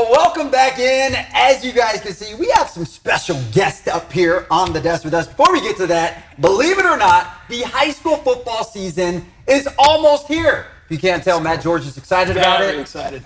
Well, welcome back in. As you guys can see, we have some special guests up here on the desk with us. Before we get to that, believe it or not, the high school football season is almost here. If you can't tell, Matt George is excited about it. Very excited.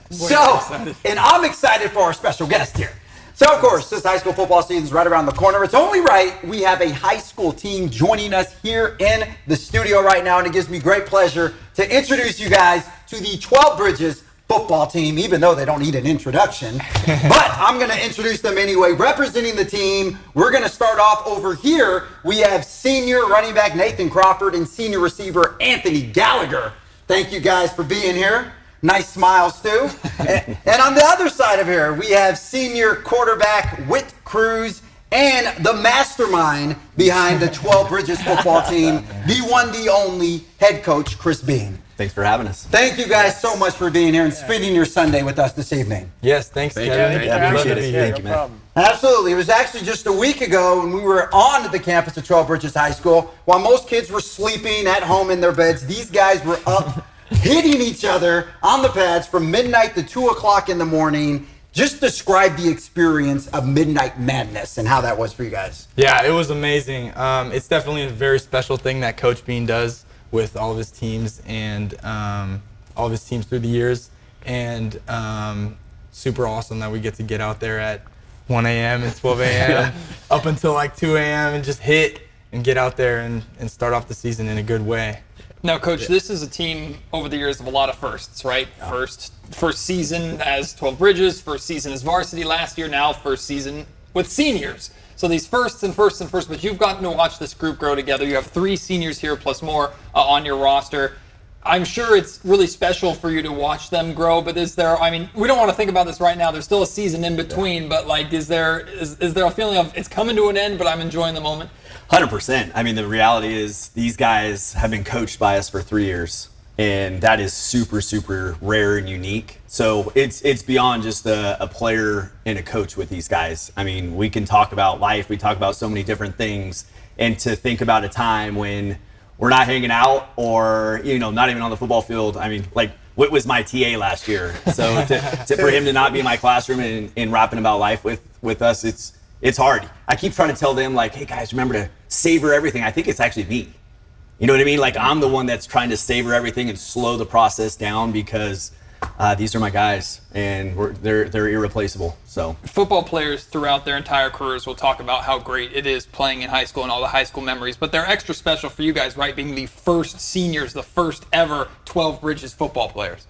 And I'm excited for our special guest here. So, of course, since high school football season is right around the corner, it's only right we have a high school team joining us here in the studio right now, and it gives me great pleasure to introduce you guys to the 12 Bridges football team, even though they don't need an introduction. But I'm going to introduce them anyway. Representing the team, we're going to start off over here. We have senior running back Nathan Crawford and senior receiver Anthony Gallagher. Thank you guys for being here. Nice smiles, too. And on the other side of here, we have senior quarterback Whit Cruz and the mastermind behind the 12 Bridges football team, the one, the only head coach, Chris Bean. Thanks for having us. Thank you guys so much for being here and spending your Sunday with us this evening. Yes, thanks, Kevin. Yeah, appreciate it. Thank you, man. Absolutely. It was actually just a week ago when we were on the campus of 12 Bridges High School. While most kids were sleeping at home in their beds, these guys were up hitting each other on the pads from midnight to 2 o'clock in the morning. Just describe the experience of Midnight Madness and how that was for you guys. Yeah, it was amazing. It's definitely a very special thing that Coach Bean does with all of his teams and all of his teams through the years. And super awesome that we get out there at 1 a.m. and 12 a.m. up until like 2 a.m. and just hit and get out there and start off the season in a good way. Now, Coach, this is a team over the years of a lot of firsts, right? First season as 12 Bridges, first season as varsity last year, now first season with seniors. So these firsts, but you've gotten to watch this group grow together. You have 3 seniors here plus more on your roster. I'm sure it's really special for you to watch them grow, but we don't want to think about this right now. There's still a season in between, but like, is there a feeling of it's coming to an end, but I'm enjoying the moment? 100%. I mean, the reality is these guys have been coached by us for 3 years, and that is super, super rare and unique. So it's beyond just a player and a coach with these guys. I mean, we can talk about life. We talk about so many different things, and to think about a time when we're not hanging out or, not even on the football field. I mean, like, Whit was my TA last year. So for him to not be in my classroom and rapping about life with us, it's hard. I keep trying to tell them, like, hey, guys, remember to savor everything. I think it's actually me. You know what I mean? Like, I'm the one that's trying to savor everything and slow the process down because these are my guys, and they're irreplaceable. So football players throughout their entire careers will talk about how great it is playing in high school and all the high school memories, but they're extra special for you guys, right? Being the first seniors, the first ever 12 Bridges football players.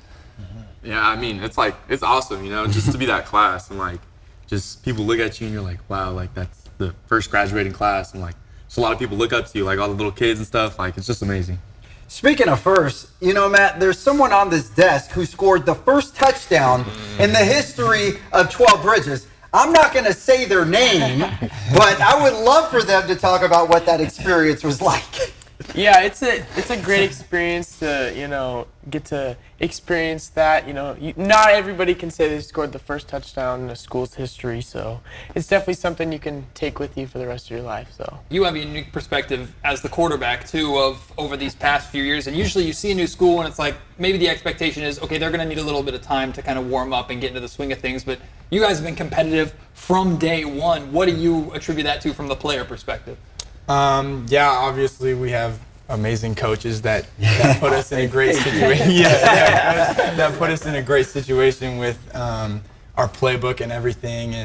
Yeah, I mean, it's awesome, just to be that class, and like, just people look at you and you're like, wow, like that's the first graduating class, and like, just a lot of people look up to you, like all the little kids and stuff. Like, it's just amazing. Speaking of first, Matt, there's someone on this desk who scored the first touchdown in the history of 12 Bridges. I'm not going to say their name, but I would love for them to talk about what that experience was like. Yeah, it's a great experience to, get to experience that. Not everybody can say they scored the first touchdown in a school's history, so it's definitely something you can take with you for the rest of your life. So you have a unique perspective as the quarterback too of over these past few years, and usually you see a new school and it's like maybe the expectation is, okay, they're going to need a little bit of time to kind of warm up and get into the swing of things, but you guys have been competitive from day one. What do you attribute that to from the player perspective? Obviously we have amazing coaches that put us in a great situation. That put us in a great situation with our playbook and everything,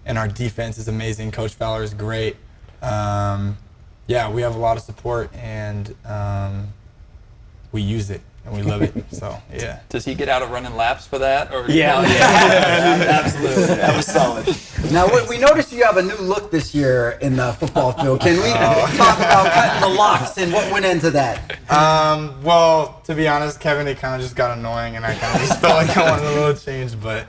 and our defense is amazing. Coach Fowler is great. We have a lot of support, and we use it. And we love it, so yeah. Does he get out of running laps for that? Or Yeah, absolutely. That was solid. Now, we noticed you have a new look this year in the football field. Can we talk about cutting the locks and what went into that? Well, to be honest, Kevin, it kind of just got annoying, and I kind of just felt like I wanted a little change, but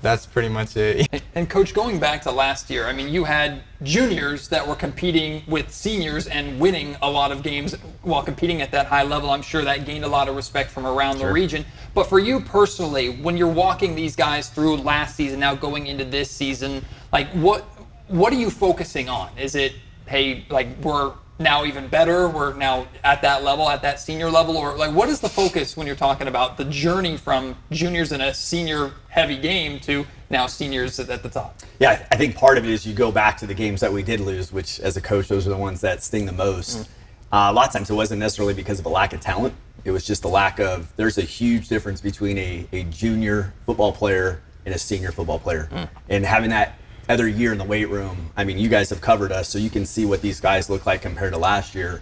that's pretty much it. And Coach, going back to last year, I mean, you had juniors that were competing with seniors and winning a lot of games while competing at that high level. I'm sure that gained a lot of respect from around the region. But for you personally, when you're walking these guys through last season, now going into this season, like what are you focusing on? Is it, hey, like we're now even better? We're now at that level, at that senior level? Or like, what is the focus when you're talking about the journey from juniors in a senior heavy game to now seniors at the top? Yeah, I think part of it is you go back to the games that we did lose, which as a coach, those are the ones that sting the most. A lot of times it wasn't necessarily because of a lack of talent. It was just a lack of, there's a huge difference between a junior football player and a senior football player. And having that other year in the weight room, I mean, you guys have covered us, so you can see what these guys look like compared to last year.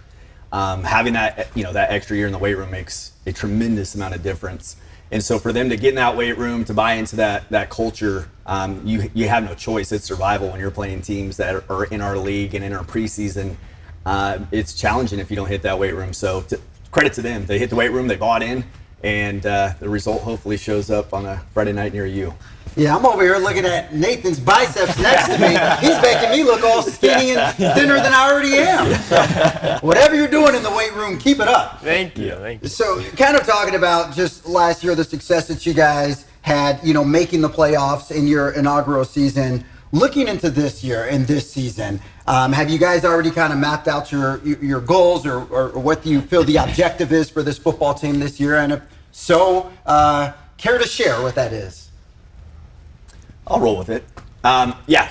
Having that, that extra year in the weight room makes a tremendous amount of difference. And so for them to get in that weight room, to buy into that culture, you have no choice. It's survival when you're playing teams that are in our league and in our preseason. It's challenging if you don't hit that weight room. So credit to them. They hit the weight room, they bought in, and the result hopefully shows up on a Friday night near you. Yeah, I'm over here looking at Nathan's biceps next to me. He's making me look all skinny and thinner than I already am. Whatever you're doing in the weight room, keep it up. Thank you. Thank you. So, kind of talking about just last year, the success that you guys had, making the playoffs in your inaugural season. Looking into this year and this season, have you guys already kind of mapped out your goals or what do you feel the objective is for this football team this year? And if so, care to share what that is? I'll roll with it.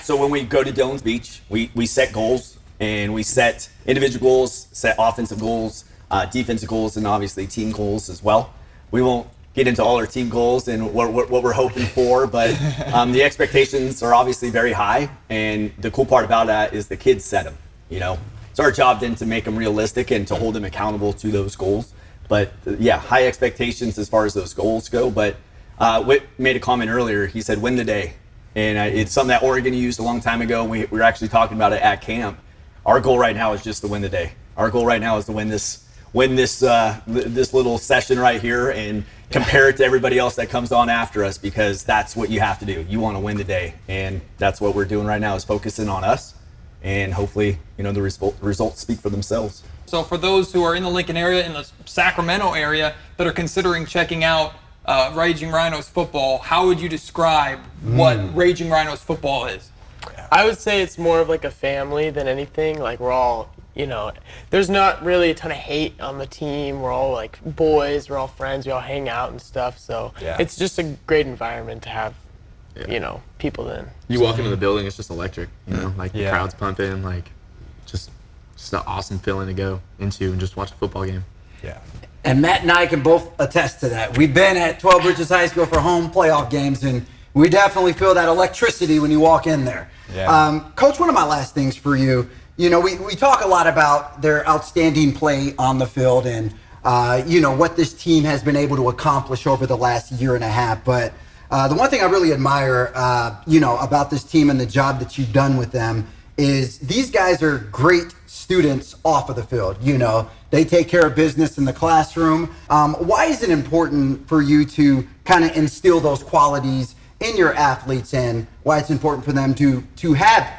So when we go to Dillon's Beach, we set goals, and we set individual goals, set offensive goals, defensive goals, and obviously team goals as well. We won't get into all our team goals and what we're hoping for, but the expectations are obviously very high, and the cool part about that is the kids set them. It's our job then to make them realistic and to hold them accountable to those goals. But high expectations as far as those goals go. But Whit made a comment earlier. He said, "Win the day." And it's something that Oregon used a long time ago. We were actually talking about it at camp. Our goal right now is just to win the day. Our goal right now is to win this little session right here and compare it to everybody else that comes on after us, because that's what you have to do. You want to win the day, and that's what we're doing right now, is focusing on us, and hopefully, the results speak for themselves. So for those who are in the Lincoln area, in the Sacramento area, that are considering checking out Raging Rhinos football, how would you describe what Raging Rhinos football is? I would say it's more of like a family than anything. Like, we're all, there's not really a ton of hate on the team. We're all like boys, we're all friends, we all hang out and stuff. So it's just a great environment to have, people in. You walk into the building, it's just electric, the crowd's pumping, just an awesome feeling to go into and just watch a football game. Yeah. And Matt and I can both attest to that. We've been at 12 Bridges High School for home playoff games, and we definitely feel that electricity when you walk in there. Yeah. Coach, one of my last things for you, we talk a lot about their outstanding play on the field and, what this team has been able to accomplish over the last year and a half. But the one thing I really admire, about this team and the job that you've done with them is these guys are great students off of the field. They take care of business in the classroom. Why is it important for you to kind of instill those qualities in your athletes, and why it's important for them to have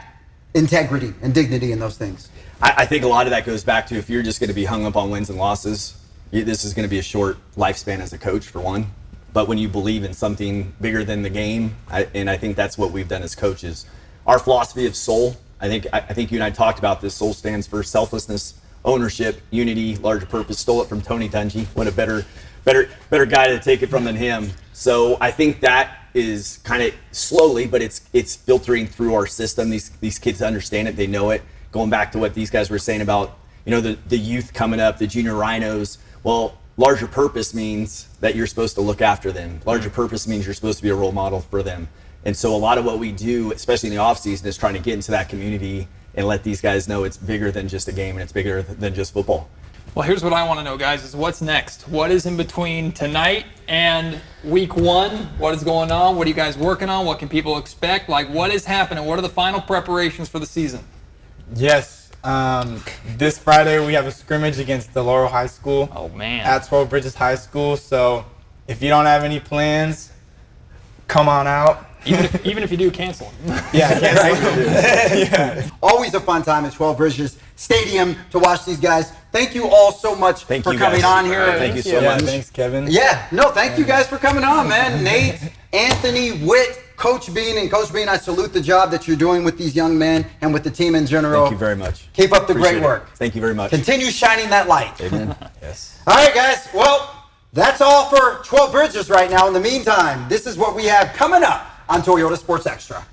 integrity and dignity in those things? I think a lot of that goes back to, if you're just going to be hung up on wins and losses, this is going to be a short lifespan as a coach, for one. But when you believe in something bigger than the game, and I think that's what we've done as coaches. Our philosophy of SOUL, I think you and I talked about this. SOUL stands for selflessness, ownership, unity, larger purpose. Stole it from Tony Dungy. What a better guy to take it from than him. So I think that is kind of slowly, but it's filtering through our system. These kids understand it. They know it. Going back to what these guys were saying about, the youth coming up, the junior Rhinos. Well, larger purpose means that you're supposed to look after them. Larger purpose means you're supposed to be a role model for them. And so a lot of what we do, especially in the off season, is trying to get into that community and let these guys know it's bigger than just a game and it's bigger than just football. Well, here's what I want to know, guys, is what's next? What is in between tonight and week 1? What is going on? What are you guys working on? What can people expect? What is happening? What are the final preparations for the season? Yes. This Friday we have a scrimmage against the Laurel High School. Oh, man. At 12 Bridges High School. So if you don't have any plans, come on out. Even if you do, cancel them. Yeah, cancel. Always a fun time at 12 Bridges Stadium to watch these guys. Thank you all so much for coming on here. Thank you so much. Thanks, Kevin. Yeah, no, thank you guys for coming on, man. Nate, Anthony, Whit, Coach Bean. And Coach Bean, I salute the job that you're doing with these young men and with the team in general. Thank you very much. Keep up the Appreciate great it. work. Thank you very much. Continue shining that light. Amen. Yes. All right, guys. Well, that's all for 12 Bridges right now. In the meantime, this is what we have coming up on Toyota Sports Extra.